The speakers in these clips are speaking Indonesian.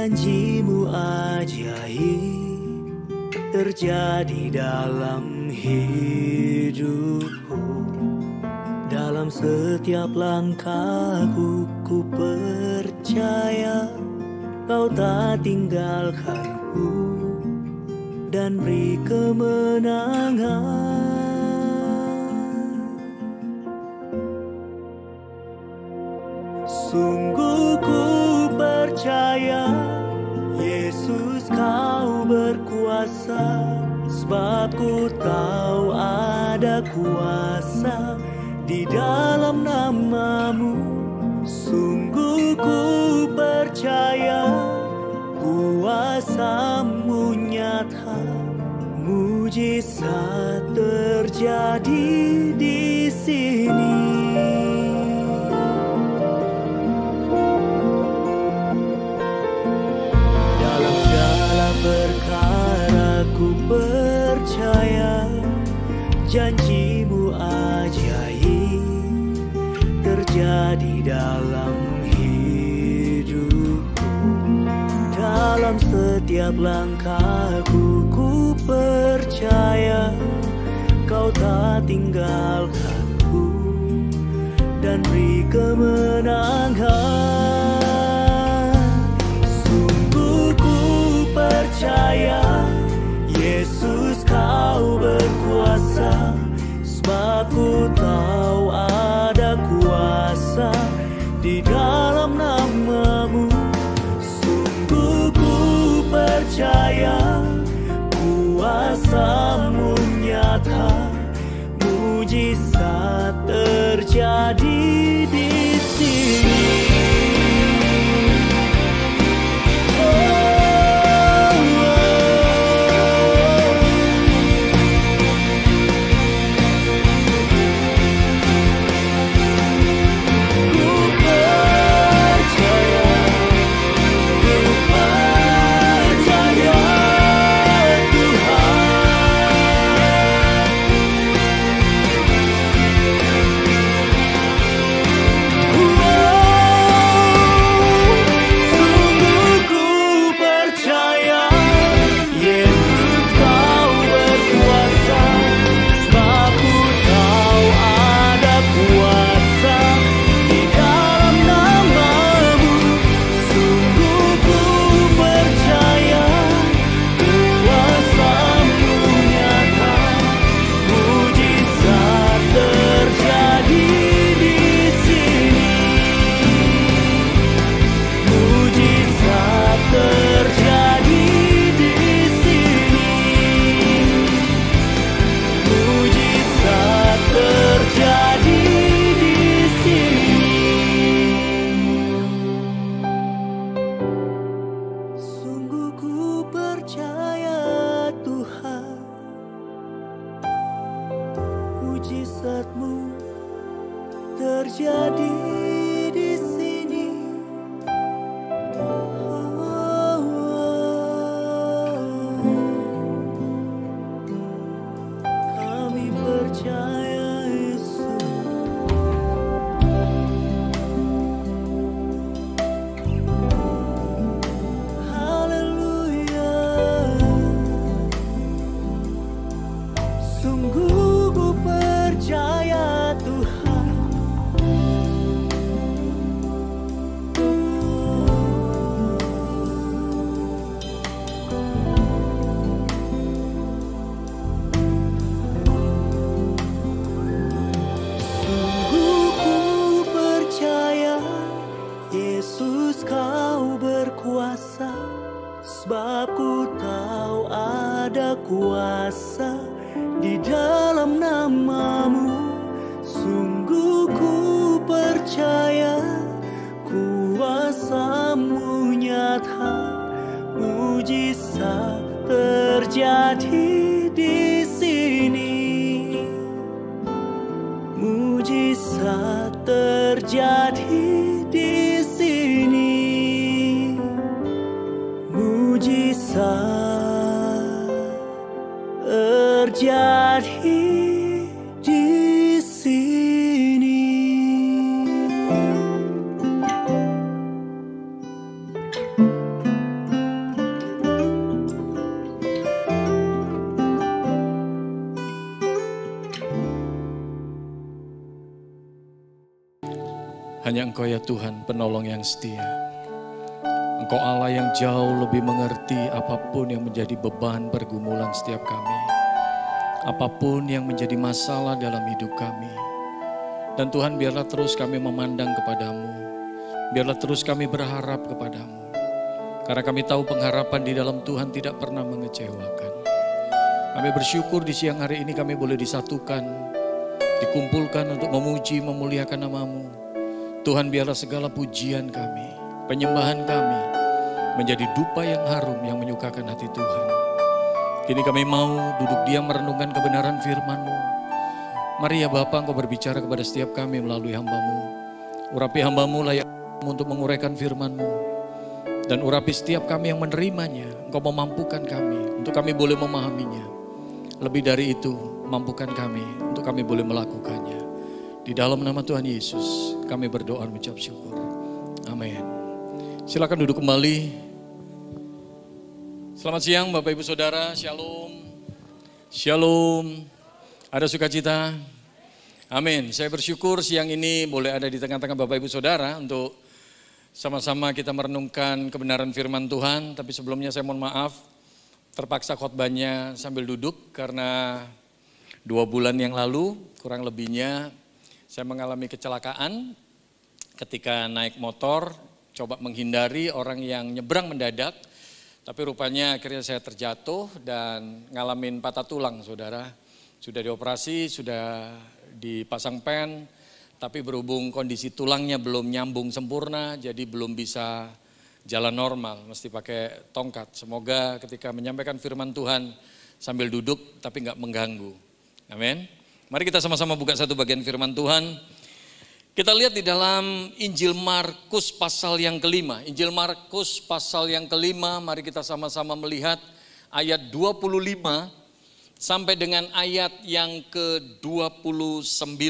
Janjimu ajaib terjadi dalam hidupku. Dalam setiap langkahku ku percaya Kau tak tinggalkanku dan beri kemenangan. Sungguh ku percaya Yesus Kau berkuasa, sebab ku tahu ada kuasa di dalam nama-Mu. Sungguh ku percaya kuasa-Mu nyata, mujizat terjadi di sini. Dalam segala perkara ku percaya janji-Mu ajaib terjadi dalam hidupku. Dalam setiap langkahku ku percaya Kau tak tinggalkanku dan beri kemenangan. Sungguh ku percaya Yesus Kau berkuasa, sebab ku tahu ada kuasa di dalam nama-Mu. Sungguh ku percaya kuasa-Mu nyata, mujizat terjadi di sini. Mujizat-Mu terjadi di sini. Kami percaya Yesus. Haleluya. Sungguh ku percaya Tuhan. Sungguh ku percaya Yesus Kau berkuasa, sebab ku tahu ada kuasa di dalam nama-Mu. Sungguh ku percaya kuasa-Mu nyata, mujizat terjadi di sini. Mujizat terjadi di sini. Mujizat terjadi di sini. Hanya Engkau ya Tuhan, penolong yang setia. Engkau Allah yang jauh lebih mengerti apapun yang menjadi beban pergumulan setiap kami. Apapun yang menjadi masalah dalam hidup kami. Dan Tuhan, biarlah terus kami memandang kepadamu. Biarlah terus kami berharap kepadamu. Karena kami tahu pengharapan di dalam Tuhan tidak pernah mengecewakan. Kami bersyukur di siang hari ini kami boleh disatukan, dikumpulkan untuk memuji, memuliakan nama-Mu. Tuhan, biarlah segala pujian kami, penyembahan kami menjadi dupa yang harum yang menyukakan hati Tuhan. Kini kami mau duduk diam merenungkan kebenaran firman-Mu. Mari ya Bapa, Engkau berbicara kepada setiap kami melalui hamba-Mu. Urapi hamba-Mu layak untuk menguraikan firman-Mu. Dan urapi setiap kami yang menerimanya. Engkau memampukan kami untuk kami boleh memahaminya. Lebih dari itu, mampukan kami untuk kami boleh melakukannya. Di dalam nama Tuhan Yesus, kami berdoa mengucap syukur. Amin. Silakan duduk kembali. Selamat siang Bapak Ibu Saudara, Shalom. Shalom. Ada sukacita? Amin. Saya bersyukur siang ini boleh ada di tengah-tengah Bapak Ibu Saudara untuk sama-sama kita merenungkan kebenaran firman Tuhan. Tapi sebelumnya saya mohon maaf, terpaksa khotbahnya sambil duduk karena 2 bulan yang lalu kurang lebihnya saya mengalami kecelakaan ketika naik motor, coba menghindari orang yang nyebrang mendadak. Tapi rupanya akhirnya saya terjatuh dan ngalamin patah tulang, saudara. Sudah dioperasi, sudah dipasang pen, tapi berhubung kondisi tulangnya belum nyambung sempurna, jadi belum bisa jalan normal, mesti pakai tongkat. Semoga ketika menyampaikan firman Tuhan sambil duduk tapi nggak mengganggu. Amin. Mari kita sama-sama buka satu bagian firman Tuhan. Kita lihat di dalam Injil Markus pasal yang kelima. Injil Markus pasal yang kelima, mari kita sama-sama melihat ayat 25 sampai dengan ayat yang ke-29.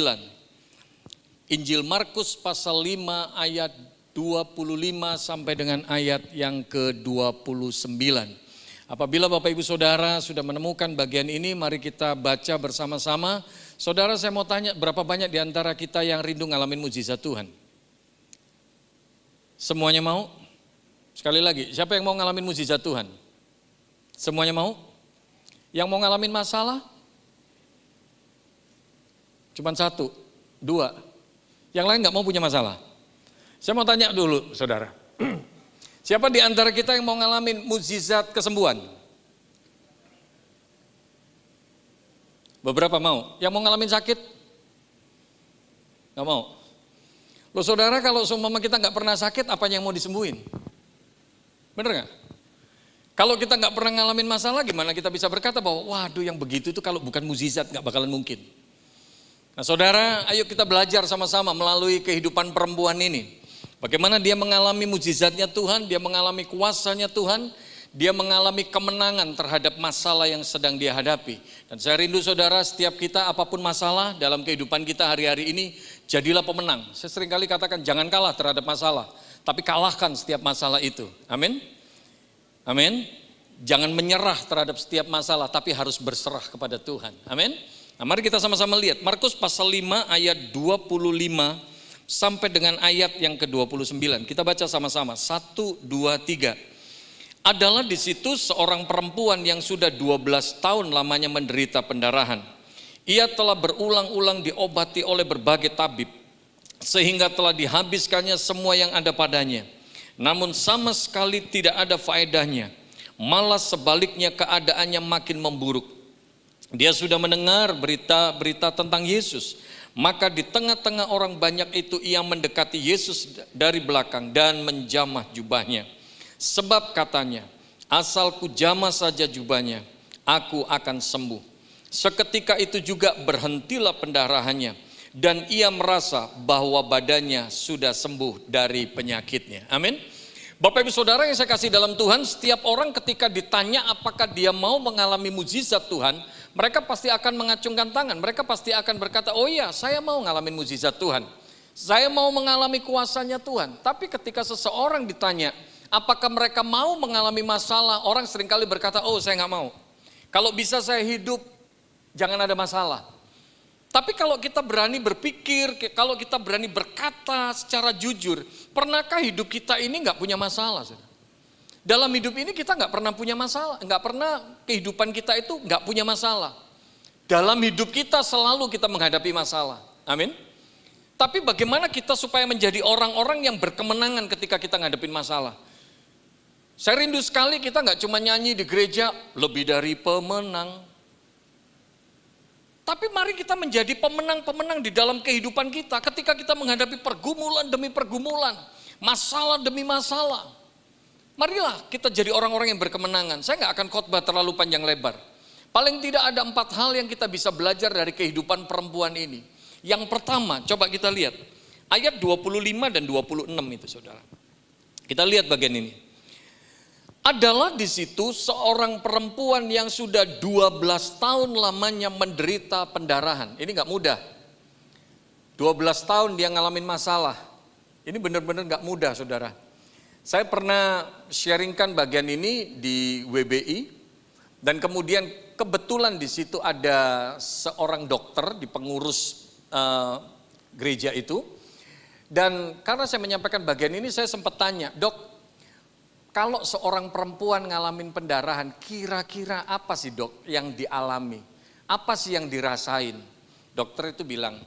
Injil Markus pasal 5 ayat 25 sampai dengan ayat yang ke-29. Apabila Bapak Ibu Saudara sudah menemukan bagian ini, mari kita baca bersama-sama. Saudara, saya mau tanya, berapa banyak di antara kita yang rindu ngalamin mujizat Tuhan? Semuanya mau? Sekali lagi, siapa yang mau ngalamin mujizat Tuhan? Semuanya mau? Yang mau ngalamin masalah? Cuman 1, 2. Yang lain nggak mau punya masalah. Saya mau tanya dulu, saudara. Siapa di antara kita yang mau ngalamin mujizat kesembuhan? Beberapa mau. Yang mau ngalamin sakit? Nggak mau. Loh saudara, kalau seumpama kita nggak pernah sakit, apa yang mau disembuhin? Bener nggak? Kalau kita nggak pernah ngalamin masalah, gimana kita bisa berkata bahwa waduh yang begitu itu kalau bukan mujizat nggak bakalan mungkin. Nah saudara, ayo kita belajar sama-sama melalui kehidupan perempuan ini. Bagaimana dia mengalami mujizatnya Tuhan, dia mengalami kuasanya Tuhan, dia mengalami kemenangan terhadap masalah yang sedang dia hadapi. Dan saya rindu saudara, setiap kita apapun masalah dalam kehidupan kita hari-hari ini, jadilah pemenang. Saya seringkali katakan jangan kalah terhadap masalah, tapi kalahkan setiap masalah itu. Amin. Amin. Jangan menyerah terhadap setiap masalah, tapi harus berserah kepada Tuhan. Amin. Nah, mari kita sama-sama lihat Markus pasal 5 ayat 25 sampai dengan ayat yang ke-29. Kita baca sama-sama. 1, 2, 3. Adalah di situ seorang perempuan yang sudah 12 tahun lamanya menderita pendarahan. Ia telah berulang-ulang diobati oleh berbagai tabib, sehingga telah dihabiskannya semua yang ada padanya. Namun sama sekali tidak ada faedahnya, malah sebaliknya keadaannya makin memburuk. Dia sudah mendengar berita-berita tentang Yesus, maka di tengah-tengah orang banyak itu ia mendekati Yesus dari belakang dan menjamah jubahnya. Sebab katanya, asal ku jamah saja jubahnya, aku akan sembuh. Seketika itu juga berhentilah pendarahannya, dan ia merasa bahwa badannya sudah sembuh dari penyakitnya. Amin. Bapak Ibu Saudara yang saya kasih dalam Tuhan, setiap orang ketika ditanya apakah dia mau mengalami mujizat Tuhan, mereka pasti akan mengacungkan tangan, mereka pasti akan berkata, oh iya saya mau ngalamin mujizat Tuhan, saya mau mengalami kuasanya Tuhan. Tapi ketika seseorang ditanya, apakah mereka mau mengalami masalah, orang seringkali berkata, oh saya nggak mau. Kalau bisa saya hidup, jangan ada masalah. Tapi kalau kita berani berpikir, kalau kita berani berkata secara jujur, pernahkah hidup kita ini nggak punya masalah? Dalam hidup ini kita nggak pernah punya masalah, nggak pernah kehidupan kita itu nggak punya masalah. Dalam hidup kita selalu kita menghadapi masalah, amin. Tapi bagaimana kita supaya menjadi orang-orang yang berkemenangan ketika kita ngadepin masalah? Saya rindu sekali kita nggak cuma nyanyi di gereja, lebih dari pemenang. Tapi mari kita menjadi pemenang-pemenang di dalam kehidupan kita ketika kita menghadapi pergumulan demi pergumulan, masalah demi masalah. Marilah kita jadi orang-orang yang berkemenangan. Saya nggak akan khotbah terlalu panjang lebar. Paling tidak ada 4 hal yang kita bisa belajar dari kehidupan perempuan ini. Yang pertama, coba kita lihat. Ayat 25 dan 26 itu saudara. Kita lihat bagian ini. Adalah di situ seorang perempuan yang sudah 12 tahun lamanya menderita pendarahan. Ini nggak mudah. 12 tahun dia ngalamin masalah. Ini benar-benar nggak mudah saudara. Saya pernah sharingkan bagian ini di WBI. Dan kemudian kebetulan di situ ada seorang dokter di pengurus gereja itu. Dan karena saya menyampaikan bagian ini saya sempat tanya, Dok, kalau seorang perempuan ngalamin pendarahan, kira-kira apa sih dok yang dialami? Apa sih yang dirasain? Dokter itu bilang,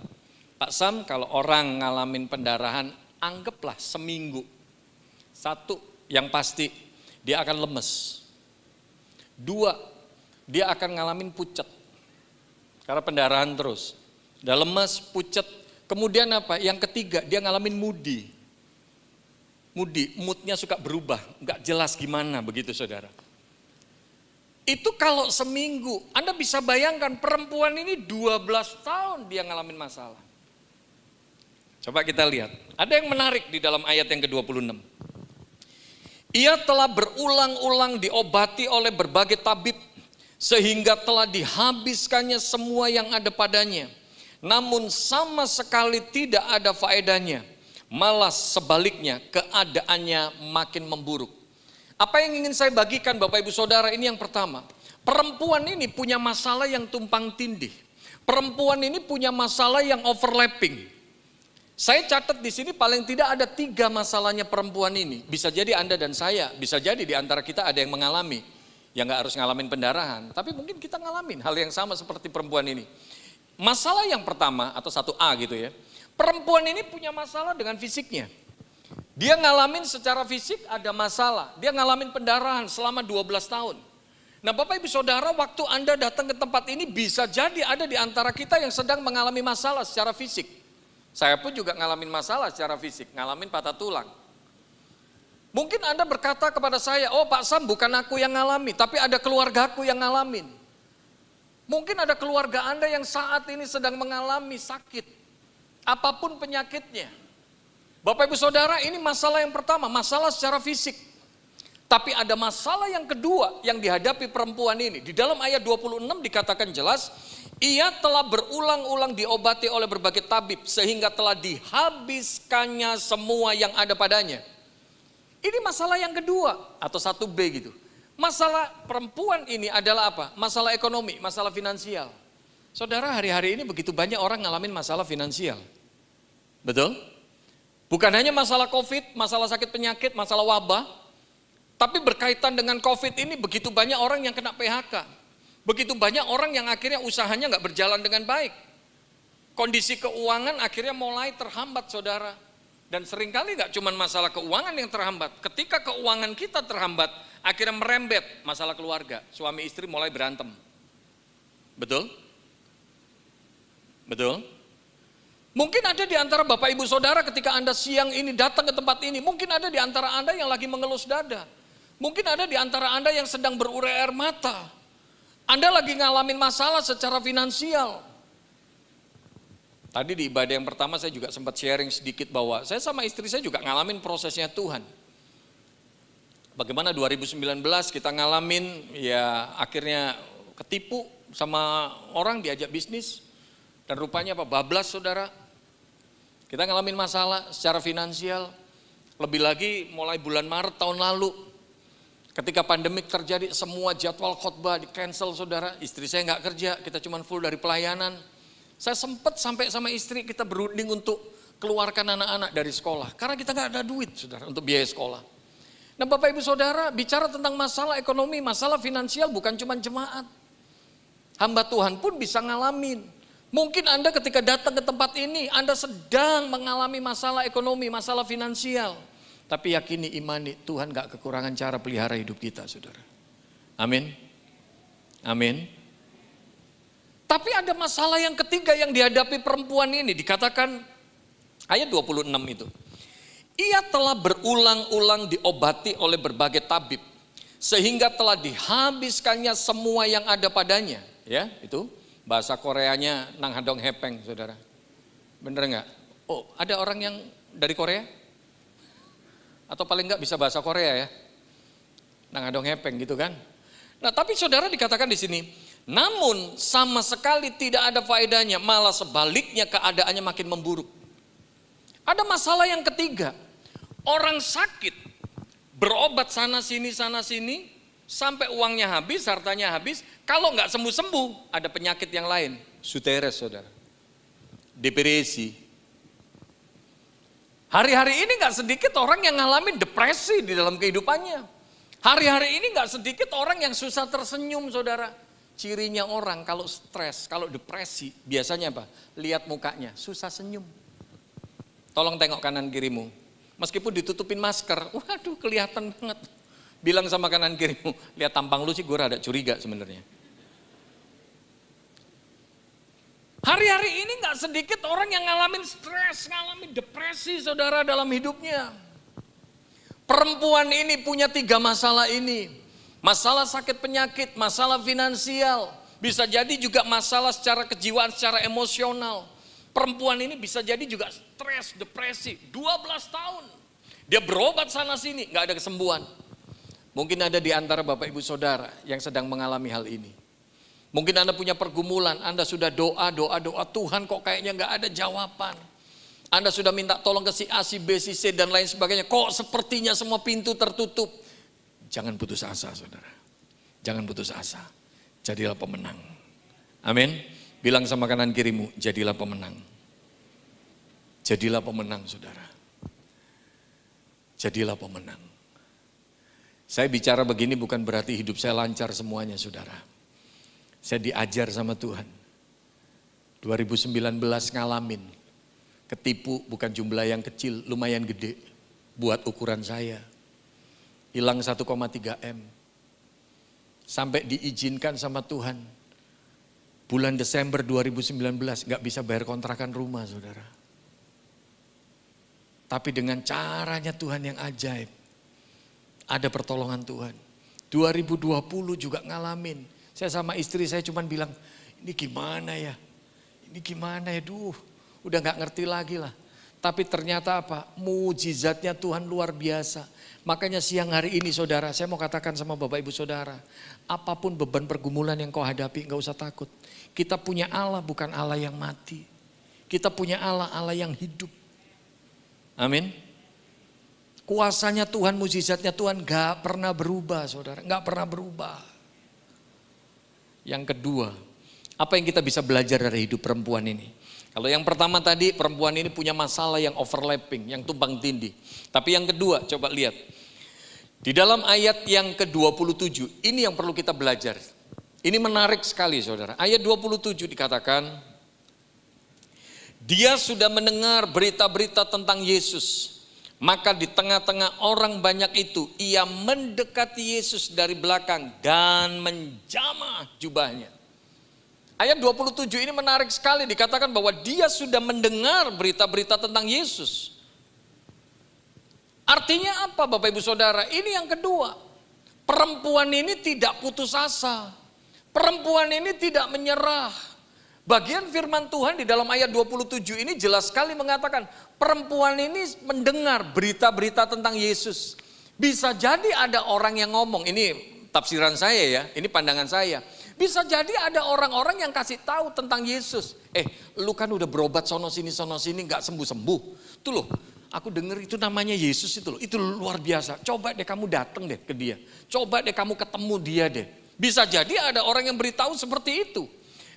Pak Sam kalau orang ngalamin pendarahan, anggaplah seminggu. 1, yang pasti, dia akan lemes. 2, dia akan ngalamin pucet. Karena pendarahan terus. Udah lemes, pucet. Kemudian apa? Yang ketiga, dia ngalamin moody, moodnya suka berubah, nggak jelas gimana begitu saudara. Itu kalau seminggu, Anda bisa bayangkan perempuan ini 12 tahun dia ngalamin masalah. Coba kita lihat, ada yang menarik di dalam ayat yang ke-26. Ia telah berulang-ulang diobati oleh berbagai tabib, sehingga telah dihabiskannya semua yang ada padanya. Namun sama sekali tidak ada faedahnya. Malah sebaliknya keadaannya makin memburuk. Apa yang ingin saya bagikan Bapak Ibu Saudara ini yang pertama. Perempuan ini punya masalah yang tumpang tindih. Perempuan ini punya masalah yang overlapping. Saya catat di sini paling tidak ada 3 masalahnya perempuan ini. Bisa jadi Anda dan saya, bisa jadi di antara kita ada yang mengalami. Yang gak harus ngalamin pendarahan, tapi mungkin kita ngalamin hal yang sama seperti perempuan ini. Masalah yang pertama atau 1A gitu ya. Perempuan ini punya masalah dengan fisiknya. Dia ngalamin secara fisik ada masalah. Dia ngalamin pendarahan selama 12 tahun. Nah Bapak Ibu Saudara, waktu Anda datang ke tempat ini bisa jadi ada di antara kita yang sedang mengalami masalah secara fisik. Saya pun juga ngalamin masalah secara fisik, ngalamin patah tulang. Mungkin Anda berkata kepada saya, oh Pak Sam bukan aku yang ngalami, tapi ada keluargaku yang ngalamin. Mungkin ada keluarga Anda yang saat ini sedang mengalami sakit. Apapun penyakitnya. Bapak Ibu Saudara, ini masalah yang pertama, masalah secara fisik. Tapi ada masalah yang kedua yang dihadapi perempuan ini. Di dalam ayat 26 dikatakan jelas, ia telah berulang-ulang diobati oleh berbagai tabib sehingga telah dihabiskannya semua yang ada padanya. Ini masalah yang kedua atau 1B gitu. Masalah perempuan ini adalah apa? Masalah ekonomi, masalah finansial. Saudara, hari-hari ini begitu banyak orang ngalamin masalah finansial. Betul? Bukan hanya masalah COVID, masalah sakit penyakit, masalah wabah. Tapi berkaitan dengan COVID ini begitu banyak orang yang kena PHK. Begitu banyak orang yang akhirnya usahanya nggak berjalan dengan baik. Kondisi keuangan akhirnya mulai terhambat saudara. Dan seringkali nggak cuma masalah keuangan yang terhambat. Ketika keuangan kita terhambat, akhirnya merembet masalah keluarga. Suami istri mulai berantem. Betul? Betul? Mungkin ada di antara Bapak Ibu Saudara ketika Anda siang ini datang ke tempat ini. Mungkin ada di antara Anda yang lagi mengelus dada. Mungkin ada di antara Anda yang sedang berurai air mata. Anda lagi ngalamin masalah secara finansial. Tadi di ibadah yang pertama saya juga sempat sharing sedikit bahwa saya sama istri saya juga ngalamin prosesnya Tuhan. Bagaimana 2019 kita ngalamin ya akhirnya ketipu sama orang diajak bisnis. Dan rupanya apa? Bablas saudara. Kita ngalamin masalah secara finansial. Lebih lagi mulai bulan Maret tahun lalu. Ketika pandemik terjadi semua jadwal khotbah di cancel saudara. Istri saya nggak kerja, kita cuma full dari pelayanan. Saya sempat sampai sama istri kita berunding untuk keluarkan anak-anak dari sekolah. Karena kita nggak ada duit, saudara, untuk biaya sekolah. Nah, Bapak Ibu Saudara, bicara tentang masalah ekonomi, masalah finansial bukan cuma jemaat. Hamba Tuhan pun bisa ngalamin. Mungkin Anda ketika datang ke tempat ini, Anda sedang mengalami masalah ekonomi, masalah finansial. Tapi yakini, imani, Tuhan gak kekurangan cara pelihara hidup kita, saudara. Amin. Amin. Tapi ada masalah yang ketiga yang dihadapi perempuan ini. Dikatakan ayat 26 itu. Ia telah berulang-ulang diobati oleh berbagai tabib. Sehingga telah dihabiskannya semua yang ada padanya. Ya, itu bahasa Koreanya nang hadong hepeng, saudara. Bener nggak? Oh, ada orang yang dari Korea? Atau paling nggak bisa bahasa Korea ya? Nang hadong hepeng gitu kan? Nah, tapi saudara dikatakan di sini, namun sama sekali tidak ada faedahnya, malah sebaliknya keadaannya makin memburuk. Ada masalah yang ketiga, orang sakit berobat sana sini sampai uangnya habis, hartanya habis. Kalau nggak sembuh-sembuh, ada penyakit yang lain, suteres, saudara, depresi. Hari-hari ini nggak sedikit orang yang ngalamin depresi di dalam kehidupannya. Hari-hari ini nggak sedikit orang yang susah tersenyum, saudara. Cirinya orang kalau stres, kalau depresi, biasanya apa? Lihat mukanya, susah senyum. Tolong tengok kanan kirimu. Meskipun ditutupin masker, waduh kelihatan banget. Bilang sama kanan kirimu, lihat tampang lu sih gue rada curiga sebenarnya. Hari-hari ini nggak sedikit orang yang ngalamin stres, ngalamin depresi, saudara, dalam hidupnya. Perempuan ini punya 3 masalah ini. Masalah sakit penyakit, masalah finansial. Bisa jadi juga masalah secara kejiwaan, secara emosional. Perempuan ini bisa jadi juga stres, depresi. 12 tahun. Dia berobat sana sini, nggak ada kesembuhan. Mungkin ada di antara Bapak Ibu Saudara yang sedang mengalami hal ini. Mungkin Anda punya pergumulan, Anda sudah doa, Tuhan kok kayaknya nggak ada jawaban. Anda sudah minta tolong ke si A, si B, si C dan lain sebagainya. Kok sepertinya semua pintu tertutup. Jangan putus asa, saudara. Jangan putus asa. Jadilah pemenang. Amin. Bilang sama kanan kirimu, jadilah pemenang. Jadilah pemenang, saudara. Jadilah pemenang. Saya bicara begini bukan berarti hidup saya lancar semuanya, saudara. Saya diajar sama Tuhan. 2019 ngalamin. Ketipu bukan jumlah yang kecil, lumayan gede buat ukuran saya. Hilang 1,3 M. Sampai diizinkan sama Tuhan. Bulan Desember 2019 gak bisa bayar kontrakan rumah, saudara. Tapi dengan caranya Tuhan yang ajaib. Ada pertolongan Tuhan. 2020 juga ngalamin. Saya sama istri saya cuma bilang, ini gimana ya? Ini gimana ya? Udah gak ngerti lagi lah. Tapi ternyata apa? Mujizatnya Tuhan luar biasa. Makanya siang hari ini, saudara, saya mau katakan sama Bapak Ibu Saudara. Apapun beban pergumulan yang kau hadapi, gak usah takut. Kita punya Allah bukan Allah yang mati. Kita punya Allah, Allah yang hidup. Amin. Kuasanya Tuhan, mujizatnya Tuhan gak pernah berubah, saudara. Gak pernah berubah. Yang kedua, apa yang kita bisa belajar dari hidup perempuan ini? Kalau yang pertama tadi, perempuan ini punya masalah yang overlapping, yang tumpang tindih. Tapi yang kedua, coba lihat. Di dalam ayat yang ke-27, ini yang perlu kita belajar. Ini menarik sekali, saudara. Ayat 27 dikatakan, dia sudah mendengar berita-berita tentang Yesus. Maka di tengah-tengah orang banyak itu, ia mendekati Yesus dari belakang dan menjamah jubahnya. Ayat 27 ini menarik sekali, dikatakan bahwa dia sudah mendengar berita-berita tentang Yesus. Artinya apa Bapak Ibu Saudara? Ini yang kedua. Perempuan ini tidak putus asa. Perempuan ini tidak menyerah. Bagian firman Tuhan di dalam ayat 27 ini jelas sekali mengatakan perempuan ini mendengar berita-berita tentang Yesus. Bisa jadi ada orang yang ngomong, ini tafsiran saya ya, ini pandangan saya. Bisa jadi ada orang-orang yang kasih tahu tentang Yesus. Lu kan udah berobat sono sini gak sembuh-sembuh. Tuh loh, aku dengar itu namanya Yesus itu loh. Itu luar biasa. Coba deh kamu datang deh ke dia. Coba deh kamu ketemu dia deh. Bisa jadi ada orang yang beritahu seperti itu.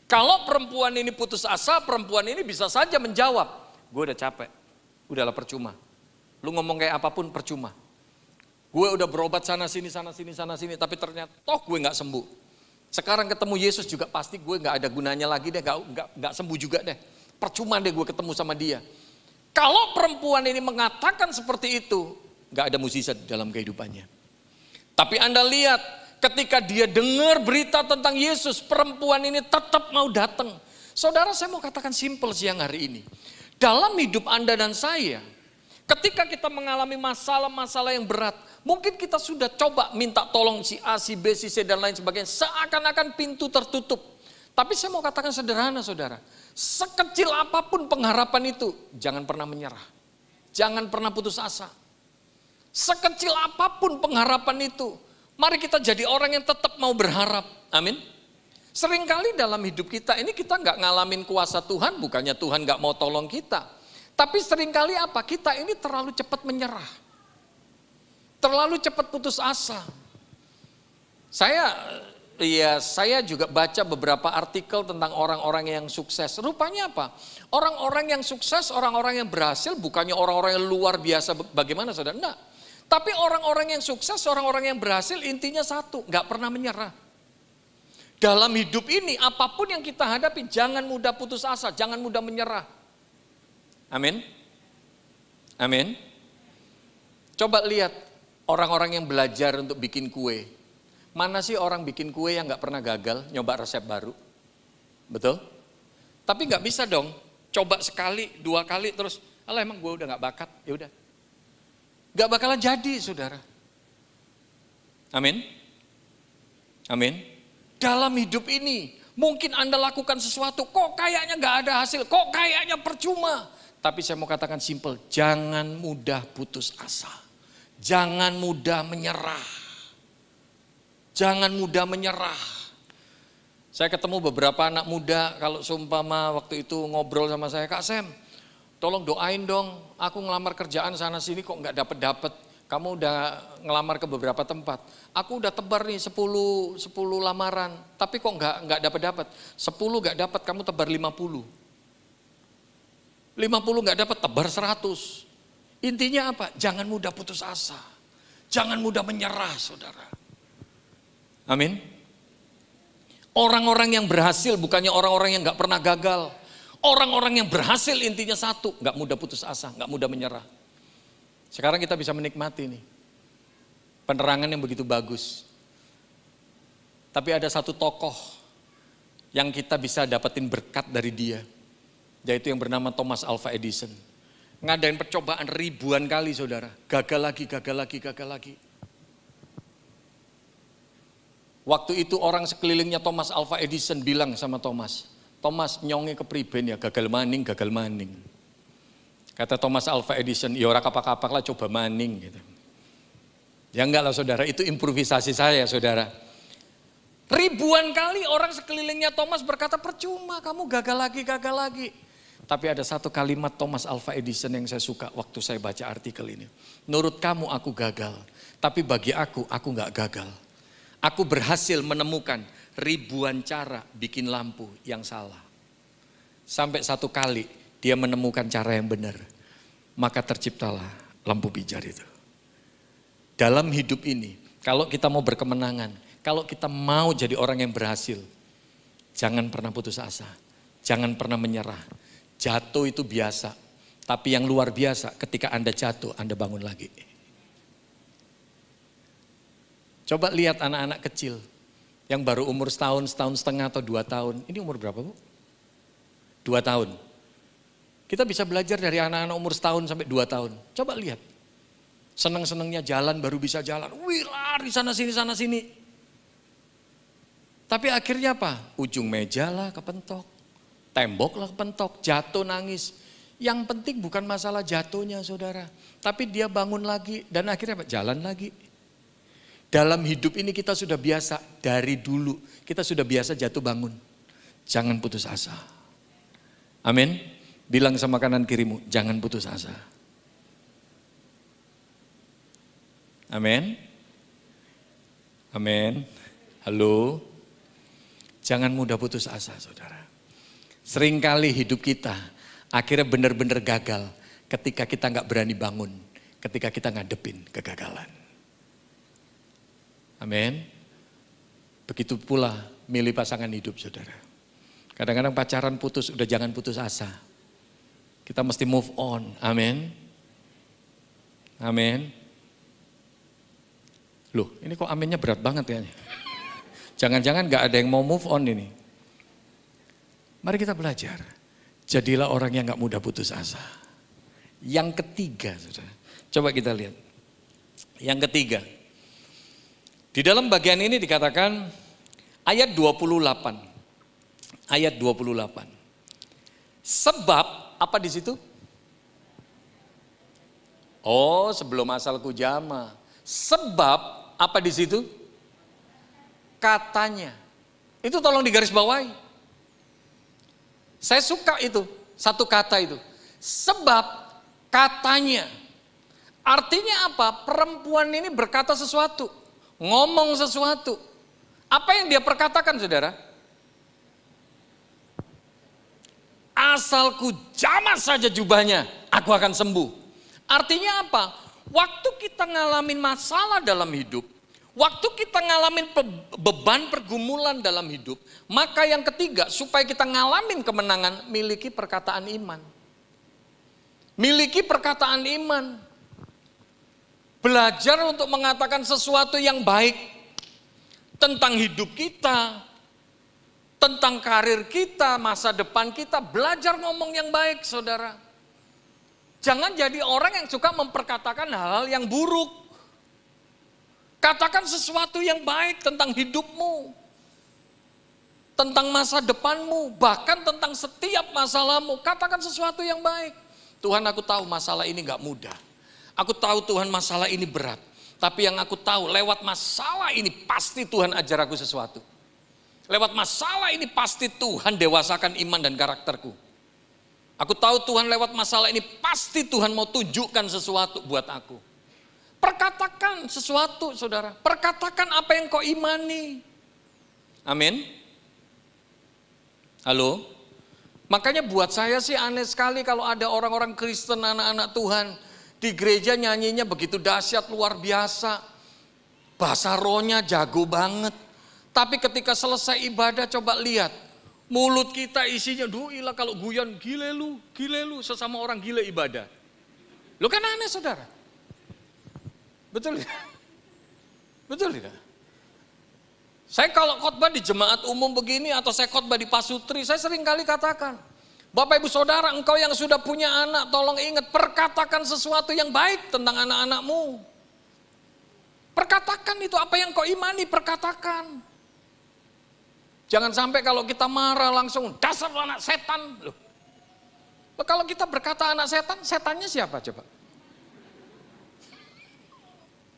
Kalau perempuan ini putus asa, perempuan ini bisa saja menjawab, gue udah capek, udahlah percuma. Lu ngomong kayak apapun percuma. Gue udah berobat sana sini, tapi ternyata toh gue gak sembuh. Sekarang ketemu Yesus juga pasti gue gak ada gunanya lagi deh, gak sembuh juga deh. Percuma deh gue ketemu sama dia. Kalau perempuan ini mengatakan seperti itu, gak ada mukjizat dalam kehidupannya. Tapi Anda lihat, ketika dia dengar berita tentang Yesus, perempuan ini tetap mau datang. Saudara, saya mau katakan simpel siang hari ini. Dalam hidup Anda dan saya, ketika kita mengalami masalah-masalah yang berat, mungkin kita sudah coba minta tolong si A, si B, si C dan lain sebagainya. Seakan-akan pintu tertutup. Tapi saya mau katakan sederhana saudara. Sekecil apapun pengharapan itu, jangan pernah menyerah. Jangan pernah putus asa. Sekecil apapun pengharapan itu, mari kita jadi orang yang tetap mau berharap. Amin. Seringkali dalam hidup kita ini kita nggak ngalamin kuasa Tuhan, bukannya Tuhan nggak mau tolong kita. Tapi seringkali apa? Kita ini terlalu cepat menyerah. Terlalu cepat putus asa. Saya juga baca beberapa artikel tentang orang-orang yang sukses. Rupanya apa? Orang-orang yang sukses, orang-orang yang berhasil, bukannya orang-orang yang luar biasa bagaimana saudara? Enggak. Tapi orang-orang yang sukses, orang-orang yang berhasil intinya satu, gak pernah menyerah. Dalam hidup ini apapun yang kita hadapi jangan mudah putus asa, jangan mudah menyerah. Amin. Amin. Coba lihat orang-orang yang belajar untuk bikin kue. Mana sih orang bikin kue yang gak pernah gagal, nyoba resep baru? Betul? Tapi gak bisa dong, coba sekali, 2 kali terus, alah emang gue udah gak bakat, ya udah. Gak bakalan jadi saudara. Amin. Amin. Dalam hidup ini mungkin Anda lakukan sesuatu, kok kayaknya gak ada hasil, kok kayaknya percuma. Tapi saya mau katakan simple, jangan mudah putus asa. Jangan mudah menyerah. Jangan mudah menyerah. Saya ketemu beberapa anak muda, kalau seumpama waktu itu ngobrol sama saya, Kak Sam, tolong doain dong, aku ngelamar kerjaan sana sini kok nggak dapet. Kamu udah ngelamar ke beberapa tempat. Aku udah tebar nih 10 lamaran, tapi kok nggak dapet. 10 nggak dapet, kamu tebar 50. 50 nggak dapet, tebar 100. Intinya apa? Jangan mudah putus asa. Jangan mudah menyerah, saudara. Amin. Orang-orang yang berhasil bukannya orang-orang yang nggak pernah gagal. Orang-orang yang berhasil intinya satu, nggak mudah putus asa, nggak mudah menyerah. Sekarang kita bisa menikmati nih penerangan yang begitu bagus. Tapi ada satu tokoh yang kita bisa dapetin berkat dari dia, yaitu yang bernama Thomas Alva Edison. Ngadain percobaan ribuan kali saudara, gagal lagi. Waktu itu orang sekelilingnya Thomas Alva Edison bilang sama Thomas, nyonge kepriben ya, gagal maning. Kata Thomas Alva Edison, ya ora kapak-kapak lah coba maning gitu. Ya enggak lah saudara, itu improvisasi saya saudara. Ribuan kali orang sekelilingnya Thomas berkata percuma kamu gagal lagi. Tapi ada satu kalimat Thomas Alva Edison yang saya suka waktu saya baca artikel ini. Menurut kamu aku gagal, tapi bagi aku enggak gagal. Aku berhasil menemukan ribuan cara bikin lampu yang salah. Sampai satu kali dia menemukan cara yang benar. Maka terciptalah lampu pijar itu. Dalam hidup ini, kalau kita mau berkemenangan, kalau kita mau jadi orang yang berhasil, jangan pernah putus asa. Jangan pernah menyerah. Jatuh itu biasa. Tapi yang luar biasa ketika Anda jatuh, Anda bangun lagi. Coba lihat anak-anak kecil yang baru umur setahun setengah atau 2 tahun. Ini umur berapa Bu? 2 tahun. Kita bisa belajar dari anak-anak umur setahun sampai 2 tahun. Coba lihat. Senang-senangnya jalan baru bisa jalan. Wih lari sana sini. Tapi akhirnya apa? Ujung meja lah kepentok. Tembok lah kepentok. Jatuh nangis. Yang penting bukan masalah jatuhnya saudara. Tapi dia bangun lagi dan akhirnya apa? Jalan lagi. Dalam hidup ini kita sudah biasa dari dulu. Kita sudah biasa jatuh bangun. Jangan putus asa. Amin. Bilang sama kanan kirimu, jangan putus asa. Amin. Amin. Halo. Jangan mudah putus asa, saudara. Seringkali hidup kita akhirnya benar-benar gagal ketika kita nggak berani bangun, ketika kita ngadepin kegagalan. Amin. Begitu pula milih pasangan hidup, saudara. Kadang-kadang pacaran putus, udah jangan putus asa. Kita mesti move on, amin. Amin. Loh, ini kok aminnya berat banget ya? Jangan-jangan gak ada yang mau move on ini. Mari kita belajar. Jadilah orang yang gak mudah putus asa. Yang ketiga, saudara. Coba kita lihat. Yang ketiga. Di dalam bagian ini dikatakan ayat 28. Ayat 28. Sebab, apa di situ? Oh, sebelum asalku jama. Sebab, apa di situ? Katanya. Itu tolong digarisbawahi. Saya suka itu, satu kata itu. Sebab katanya. Artinya apa? Perempuan ini berkata sesuatu, ngomong sesuatu. Apa yang dia perkatakan, saudara? Asalku jamah saja jubahnya, aku akan sembuh. Artinya apa? Waktu kita ngalamin masalah dalam hidup, waktu kita ngalamin beban pergumulan dalam hidup, maka yang ketiga, supaya kita ngalamin kemenangan, miliki perkataan iman. Miliki perkataan iman. Belajar untuk mengatakan sesuatu yang baik tentang hidup kita, tentang karir kita, masa depan kita. Belajar ngomong yang baik, saudara. Jangan jadi orang yang suka memperkatakan hal-hal yang buruk. Katakan sesuatu yang baik tentang hidupmu, tentang masa depanmu, bahkan tentang setiap masalahmu. Katakan sesuatu yang baik. Tuhan, aku tahu masalah ini gak mudah. Aku tahu Tuhan masalah ini berat. Tapi yang aku tahu lewat masalah ini pasti Tuhan ajar aku sesuatu. Lewat masalah ini pasti Tuhan dewasakan iman dan karakterku. Aku tahu Tuhan lewat masalah ini pasti Tuhan mau tunjukkan sesuatu buat aku. Perkatakan sesuatu, saudara. Perkatakan apa yang kau imani. Amin. Halo. Makanya buat saya sih aneh sekali kalau ada orang-orang Kristen, anak-anak Tuhan di gereja nyanyinya begitu dahsyat, luar biasa. Bahasa rohnya jago banget. Tapi ketika selesai ibadah coba lihat. Mulut kita isinya, duh ilah kalau guyon, gile lu, sesama orang gile ibadah. Lu kan aneh, saudara. Betul ya? Betul tidak? Saya kalau khotbah di jemaat umum begini atau saya khotbah di pasutri, saya sering kali katakan, Bapak Ibu Saudara, engkau yang sudah punya anak, tolong ingat, perkatakan sesuatu yang baik tentang anak-anakmu. Perkatakan itu, apa yang kau imani, perkatakan. Jangan sampai kalau kita marah langsung, dasar anak setan. Loh. Kalau kita berkata anak setan, setannya siapa coba?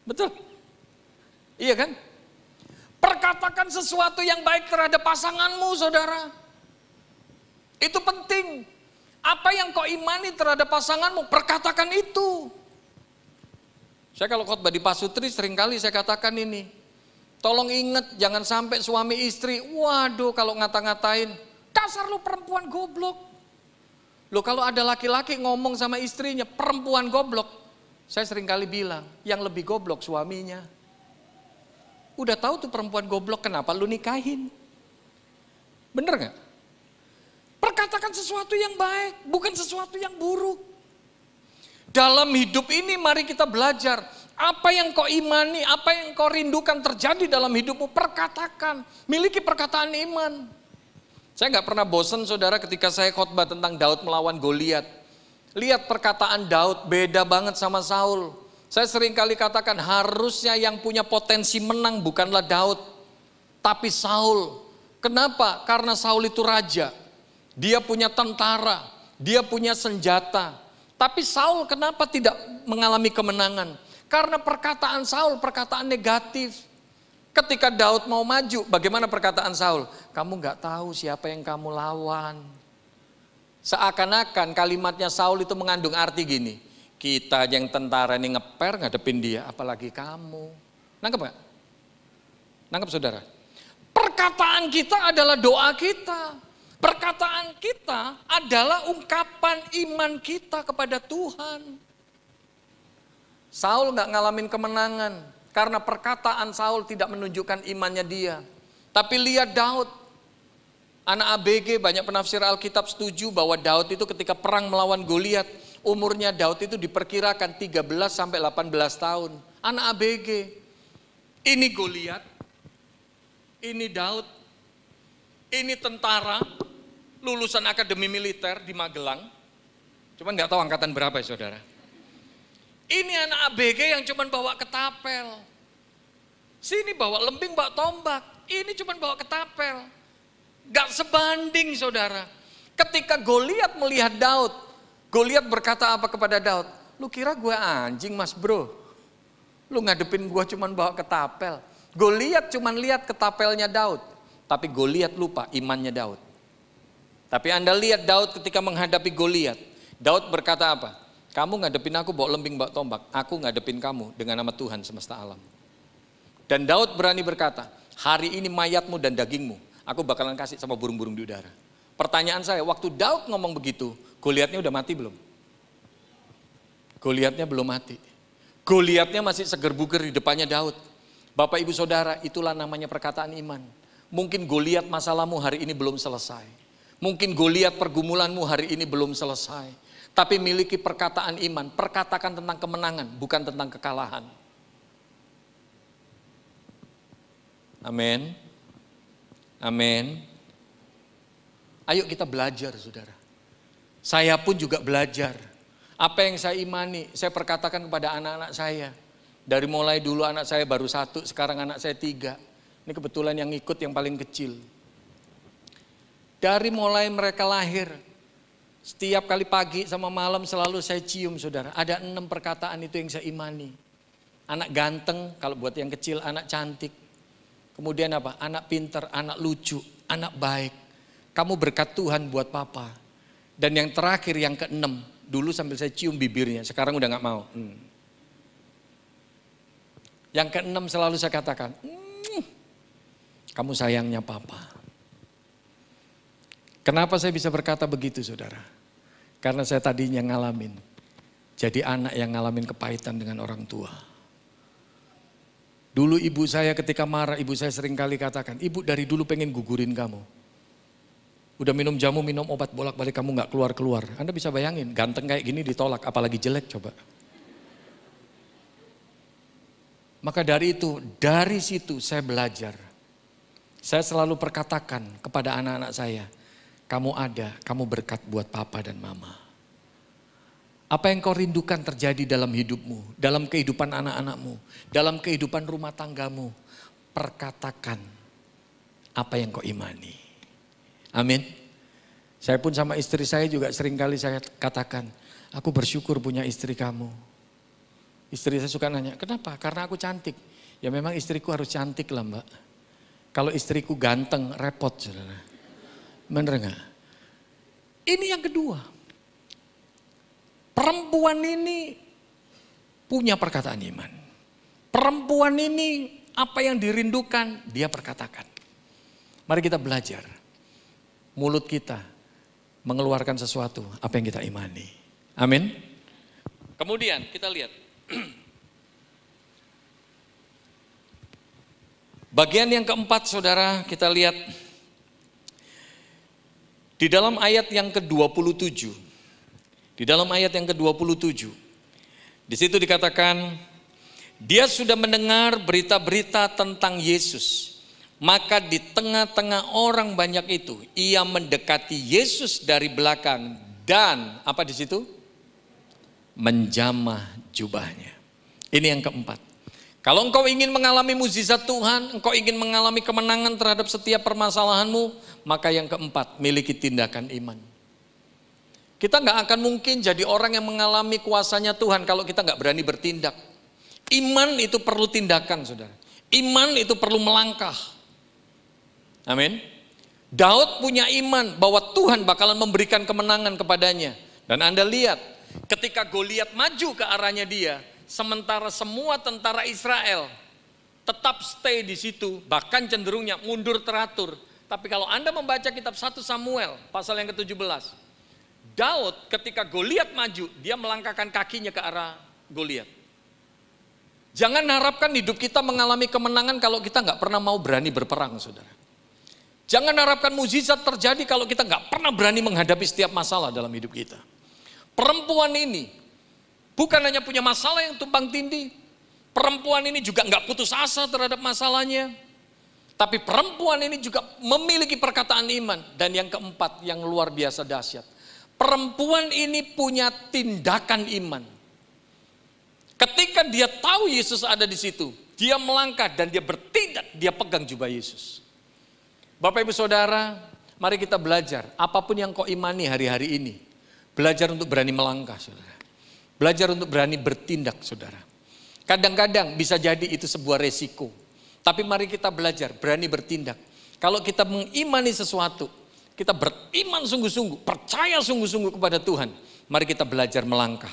Betul? Iya kan? Perkatakan sesuatu yang baik terhadap pasanganmu, saudara. Itu penting. Apa yang kau imani terhadap pasanganmu, perkatakan itu. Saya kalau khotbah di pasutri seringkali saya katakan ini. Tolong ingat, jangan sampai suami istri, waduh kalau ngata-ngatain, dasar lu perempuan goblok. Loh kalau ada laki-laki ngomong sama istrinya, perempuan goblok. Saya seringkali bilang, yang lebih goblok suaminya. Udah tahu tuh perempuan goblok, kenapa lu nikahin? Bener gak? Perkatakan sesuatu yang baik, bukan sesuatu yang buruk. Dalam hidup ini mari kita belajar. Apa yang kau imani, apa yang kau rindukan terjadi dalam hidupmu, perkatakan. Miliki perkataan iman. Saya gak pernah bosan, saudara, ketika saya khotbah tentang Daud melawan Goliat. Lihat perkataan Daud, beda banget sama Saul. Saya sering kali katakan harusnya yang punya potensi menang bukanlah Daud, tapi Saul. Kenapa? Karena Saul itu raja. Dia punya tentara, dia punya senjata. Tapi Saul kenapa tidak mengalami kemenangan? Karena perkataan Saul, perkataan negatif. Ketika Daud mau maju, bagaimana perkataan Saul? Kamu gak tahu siapa yang kamu lawan. Seakan-akan kalimatnya Saul itu mengandung arti gini. Kita yang tentara ini ngeper ngadepin dia, apalagi kamu. Nangkep gak? Nangkep saudara? Perkataan kita adalah doa kita. Perkataan kita adalah ungkapan iman kita kepada Tuhan. Saul nggak ngalamin kemenangan karena perkataan Saul tidak menunjukkan imannya dia. Tapi lihat Daud, anak ABG, banyak penafsir Alkitab setuju bahwa Daud itu ketika perang melawan Goliat, umurnya Daud itu diperkirakan 13 sampai 18 tahun. Anak ABG. Ini Goliat, ini Daud, ini tentara lulusan akademi militer di Magelang. Cuman nggak tahu angkatan berapa ya saudara. Ini anak ABG yang cuman bawa ketapel. Sini bawa lembing, bawa tombak. Ini cuman bawa ketapel. Gak sebanding saudara. Ketika Goliat melihat Daud, Goliat berkata apa kepada Daud? Lu kira gue anjing mas bro? Lu ngadepin gue cuman bawa ketapel. Goliat cuman lihat ketapelnya Daud. Tapi Goliat lupa imannya Daud. Tapi Anda lihat Daud ketika menghadapi Goliat. Daud berkata apa? Kamu ngadepin aku bawa lembing, bawa tombak. Aku ngadepin kamu dengan nama Tuhan semesta alam. Dan Daud berani berkata, hari ini mayatmu dan dagingmu aku bakalan kasih sama burung-burung di udara. Pertanyaan saya, waktu Daud ngomong begitu, Goliatnya udah mati belum? Goliatnya belum mati. Goliatnya masih seger buger di depannya Daud. Bapak ibu saudara, itulah namanya perkataan iman. Mungkin Goliat masalahmu hari ini belum selesai. Mungkin Goliat pergumulanmu hari ini belum selesai. Tapi miliki perkataan iman, perkatakan tentang kemenangan, bukan tentang kekalahan. Amin. Amin. Ayo kita belajar saudara. Saya pun juga belajar. Apa yang saya imani, saya perkatakan kepada anak-anak saya. Dari mulai dulu anak saya baru 1, sekarang anak saya 3. Ini kebetulan yang ikut yang paling kecil. Dari mulai mereka lahir, setiap kali pagi sama malam selalu saya cium saudara. Ada 6 perkataan itu yang saya imani. Anak ganteng, kalau buat yang kecil anak cantik. Kemudian apa? Anak pintar, anak lucu, anak baik. Kamu berkat Tuhan buat papa. Dan yang terakhir yang ke-6, dulu sambil saya cium bibirnya, sekarang udah gak mau. Yang ke-6 selalu saya katakan, kamu sayangnya papa. Kenapa saya bisa berkata begitu saudara? Karena saya tadinya ngalamin. Jadi anak yang ngalamin kepahitan dengan orang tua. Dulu ibu saya ketika marah, ibu saya sering kali katakan, ibu dari dulu pengen gugurin kamu. Udah minum jamu, minum obat bolak-balik kamu gak keluar-keluar. Anda bisa bayangin, ganteng kayak gini ditolak, apalagi jelek coba. Maka dari itu, dari situ saya belajar. Saya selalu perkatakan kepada anak-anak saya, kamu ada, kamu berkat buat papa dan mama. Apa yang kau rindukan terjadi dalam hidupmu, dalam kehidupan anak-anakmu, dalam kehidupan rumah tanggamu. Perkatakan apa yang kau imani. Amin. Saya pun sama istri saya juga seringkali saya katakan, aku bersyukur punya istri kamu. Istri saya suka nanya, kenapa? Karena aku cantik. Ya memang istriku harus cantik lah mbak. Kalau istriku ganteng, repot saudara. Bener gak? Ini yang kedua. Perempuan ini punya perkataan iman. Perempuan ini apa yang dirindukan, dia perkatakan. Mari kita belajar. Mulut kita mengeluarkan sesuatu, apa yang kita imani. Amin. Kemudian kita lihat. Bagian yang keempat saudara, kita lihat. Di dalam ayat yang ke-27, di dalam ayat yang ke-27, di situ dikatakan, dia sudah mendengar berita-berita tentang Yesus, maka di tengah-tengah orang banyak itu, ia mendekati Yesus dari belakang dan apa di situ? Menjamah jubahnya. Ini yang keempat. Kalau engkau ingin mengalami mukjizat Tuhan, engkau ingin mengalami kemenangan terhadap setiap permasalahanmu, maka yang keempat, miliki tindakan iman. Kita nggak akan mungkin jadi orang yang mengalami kuasanya Tuhan kalau kita nggak berani bertindak. Iman itu perlu tindakan, saudara. Iman itu perlu melangkah. Amin. Daud punya iman bahwa Tuhan bakalan memberikan kemenangan kepadanya. Dan Anda lihat, ketika Goliat maju ke arahnya dia, sementara semua tentara Israel tetap stay di situ, bahkan cenderungnya mundur teratur. Tapi kalau Anda membaca kitab 1 Samuel pasal yang ke-17, Daud ketika Goliat maju, dia melangkahkan kakinya ke arah Goliat. Jangan harapkan hidup kita mengalami kemenangan kalau kita nggak pernah mau berani berperang, saudara. Jangan harapkan mukjizat terjadi kalau kita nggak pernah berani menghadapi setiap masalah dalam hidup kita. Perempuan ini bukan hanya punya masalah yang tumpang tindih, perempuan ini juga nggak putus asa terhadap masalahnya. Tapi perempuan ini juga memiliki perkataan iman. Dan yang keempat yang luar biasa dahsyat. Perempuan ini punya tindakan iman. Ketika dia tahu Yesus ada di situ, dia melangkah dan dia bertindak, dia pegang jubah Yesus. Bapak Ibu Saudara, mari kita belajar. Apapun yang kau imani hari-hari ini, belajar untuk berani melangkah, saudara. Belajar untuk berani bertindak, saudara. Kadang-kadang bisa jadi itu sebuah resiko. Tapi mari kita belajar, berani bertindak. Kalau kita mengimani sesuatu, kita beriman sungguh-sungguh, percaya sungguh-sungguh kepada Tuhan. Mari kita belajar melangkah.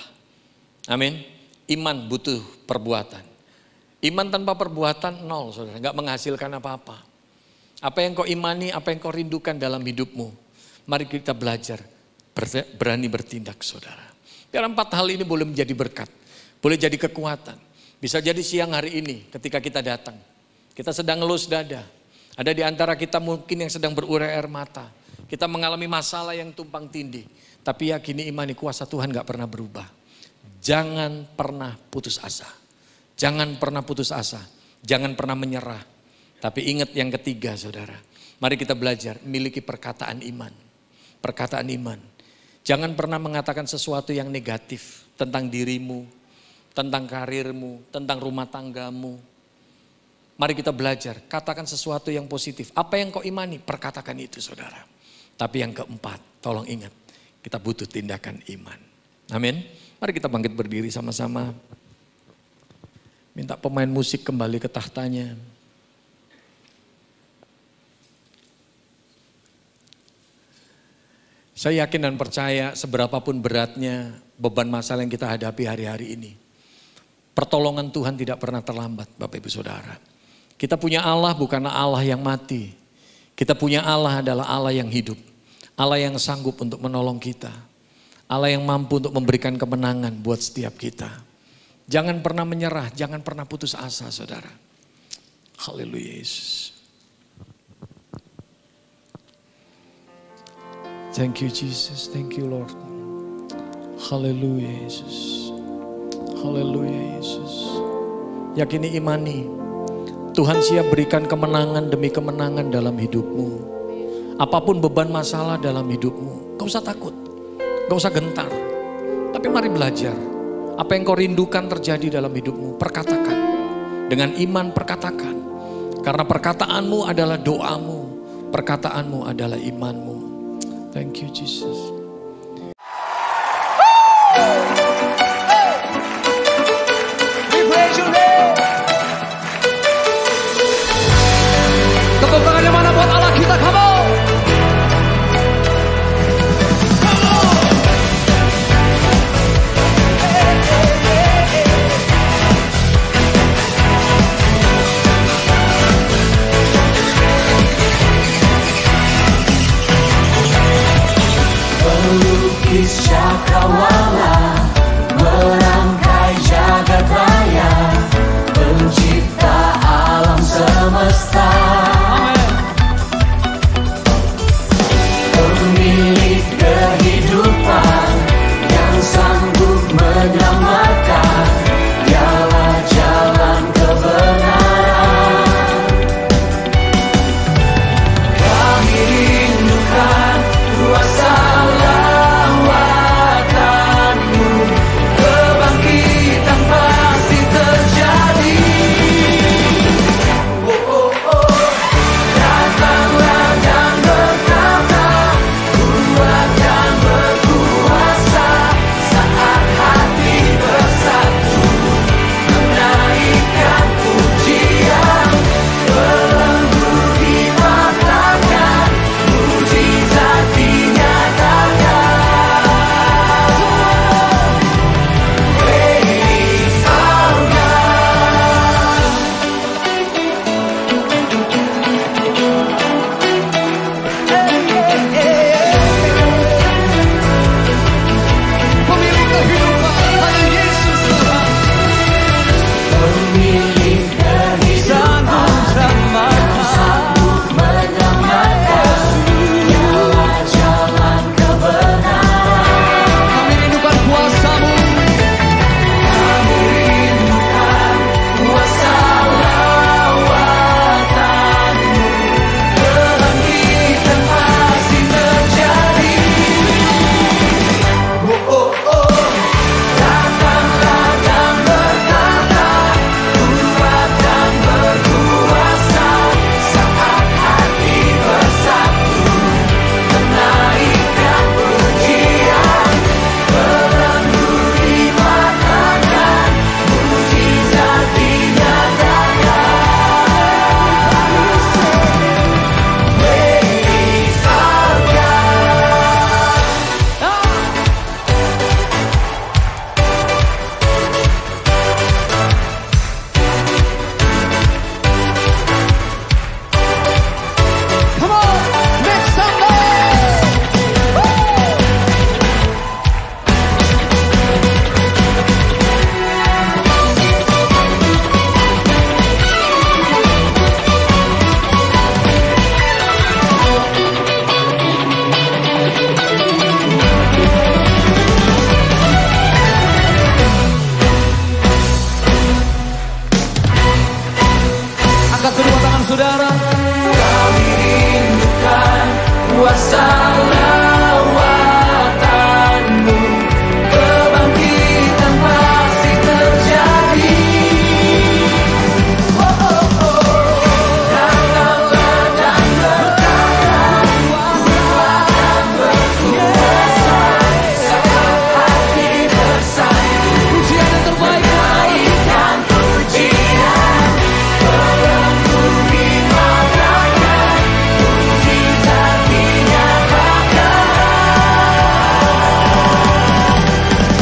Amin. Iman butuh perbuatan. Iman tanpa perbuatan nol, saudara. Gak menghasilkan apa-apa. Apa yang kau imani, apa yang kau rindukan dalam hidupmu. Mari kita belajar, berani bertindak, saudara. Biar 4 hal ini boleh menjadi berkat. Boleh jadi kekuatan. Bisa jadi siang hari ini ketika kita datang. Kita sedang ngelus dada. Ada di antara kita mungkin yang sedang berurai air mata. Kita mengalami masalah yang tumpang tindih. Tapi yakini imani kuasa Tuhan gak pernah berubah. Jangan pernah putus asa. Jangan pernah putus asa. Jangan pernah menyerah. Tapi ingat yang ketiga, saudara. Mari kita belajar miliki perkataan iman. Perkataan iman. Jangan pernah mengatakan sesuatu yang negatif tentang dirimu, tentang karirmu, tentang rumah tanggamu. Mari kita belajar, katakan sesuatu yang positif. Apa yang kau imani, perkatakan itu, saudara. Tapi yang keempat, tolong ingat, kita butuh tindakan iman. Amin. Mari kita bangkit berdiri sama-sama. Minta pemain musik kembali ke tahtanya. Saya yakin dan percaya seberapapun beratnya beban masalah yang kita hadapi hari-hari ini. Pertolongan Tuhan tidak pernah terlambat, Bapak Ibu Saudara. Kita punya Allah bukanlah Allah yang mati. Kita punya Allah adalah Allah yang hidup. Allah yang sanggup untuk menolong kita. Allah yang mampu untuk memberikan kemenangan buat setiap kita. Jangan pernah menyerah, jangan pernah putus asa, saudara. Haleluya Yesus. Thank you Jesus, thank you Lord. Haleluya Yesus. Haleluya Yesus. Yakini imani, Tuhan siap berikan kemenangan demi kemenangan dalam hidupmu. Apapun beban masalah dalam hidupmu, gak usah takut, gak usah gentar. Tapi mari belajar, apa yang kau rindukan terjadi dalam hidupmu, perkatakan. Dengan iman perkatakan. Karena perkataanmu adalah doamu, perkataanmu adalah imanmu. Thank you Jesus. Tepuk tangannya mana buat Allah kita, come on. Pelukis cakrawala merangkai jagat raya, pencipta alam semesta, pemilik kehidupan yang sanggup menyelamatkan, dialah jalan kebenaran. Kami rindukan kuasa lawatanmu, kebangkitan pasti terjadi. Oh, oh, oh. Datanglah dan berkata, kuat dan berkuasa, saat hati salawatanmu, kebangkitan pasti terjadi. Oh, oh, oh. Datanglah dan berkata, Tuhan berkuasa, saat hati bersatu, Pujian yang terbaik. naikkan pujian, pelengkuri makanan, mujizat dinyatakan.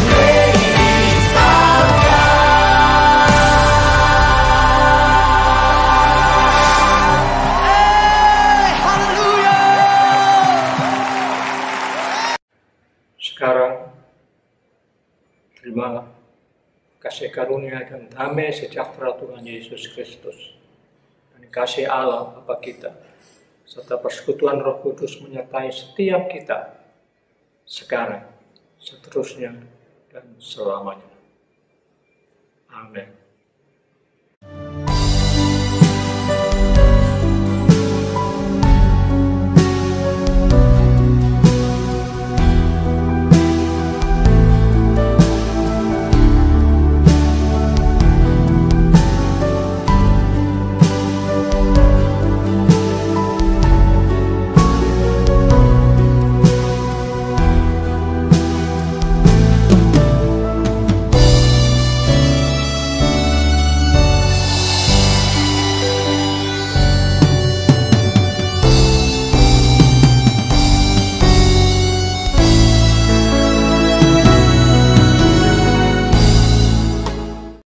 Praise our Sekarang, terima kasih karunia dan damai sejahtera Tuhan Yesus Kristus, dan kasih Allah Bapa kita, serta persekutuan Roh Kudus menyertai setiap kita, sekarang, seterusnya, dan selamanya. Amin.